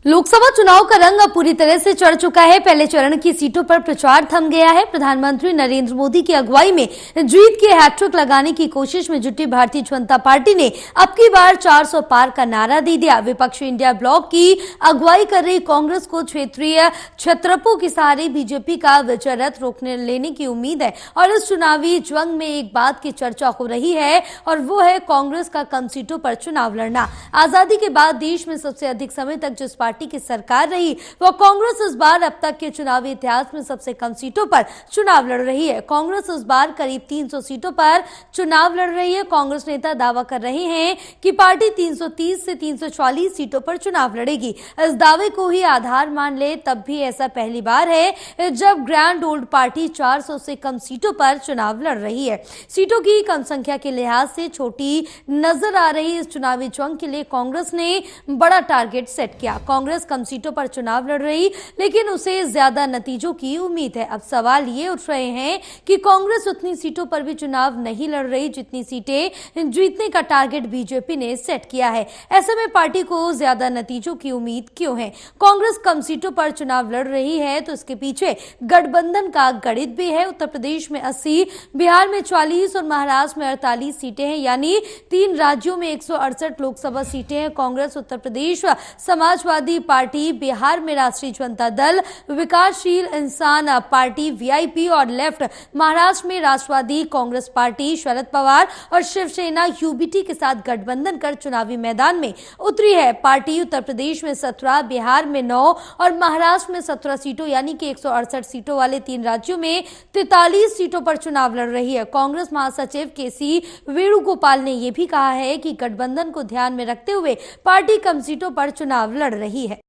लोकसभा चुनाव का रंग अब पूरी तरह से चढ़ चुका है। पहले चरण की सीटों पर प्रचार थम गया है। प्रधानमंत्री नरेंद्र मोदी की अगुवाई में जीत के हैट्रिक लगाने की कोशिश में जुटी भारतीय जनता पार्टी ने अब की बार 400 पार का नारा दे दिया। विपक्षी इंडिया ब्लॉक की अगुवाई कर रही कांग्रेस को क्षेत्रीय छत्रपों के सहारे बीजेपी का विजय रथ रोकने लेने की उम्मीद है और इस चुनावी जंग में एक बात की चर्चा हो रही है और वो है कांग्रेस का कम सीटों पर चुनाव लड़ना। आजादी के बाद देश में सबसे अधिक समय तक जिस पार्टी की सरकार रही वो कांग्रेस इस बार अब तक के चुनावी इतिहास में सबसे कम सीटों पर चुनाव लड़ रही है। कांग्रेस इस बार करीब 300 सीटों पर चुनाव लड़ रही है। कांग्रेस नेता दावा कर रहे हैं कि पार्टी 330 से 340 सीटों पर चुनाव लड़ेगी। इस दावे को ही आधार मान ले तब भी ऐसा पहली बार है जब ग्रैंड ओल्ड पार्टी 400 से कम सीटों पर चुनाव लड़ रही है। सीटों की कम संख्या के लिहाज से छोटी नजर आ रही इस चुनावी जंग के लिए कांग्रेस ने बड़ा टारगेट सेट किया। कांग्रेस कम सीटों पर चुनाव लड़ रही लेकिन उसे ज्यादा नतीजों की उम्मीद है। अब सवाल ये उठ रहे हैं कि कांग्रेस उतनी सीटों पर भी चुनाव नहीं लड़ रही जितनी सीटें जीतने का टारगेट बीजेपी ने सेट किया है। ऐसे में पार्टी को ज्यादा नतीजों की उम्मीद क्यों है? कांग्रेस कम सीटों पर चुनाव लड़ रही है तो इसके पीछे गठबंधन का गणित भी है। उत्तर प्रदेश में 80, बिहार में 40 और महाराष्ट्र में 48 सीटें हैं, यानी 3 राज्यों में 168 लोकसभा सीटें हैं। कांग्रेस उत्तर प्रदेश समाजवादी पार्टी, बिहार में राष्ट्रीय जनता दल, विकासशील इंसान पार्टी वीआईपी और लेफ्ट महाराष्ट्र में राष्ट्रवादी कांग्रेस पार्टी, शरद पवार और शिवसेना यूबीटी के साथ गठबंधन कर चुनावी मैदान में उतरी है। पार्टी उत्तर प्रदेश में 17, बिहार में 9 और महाराष्ट्र में 17 सीटों यानी कि 168 सीटों वाले 3 राज्यों में 43 सीटों पर चुनाव लड़ रही है। कांग्रेस महासचिव केसी वेणुगोपाल ने यह भी कहा है कि गठबंधन को ध्यान में रखते हुए पार्टी कम सीटों पर चुनाव लड़ रही है।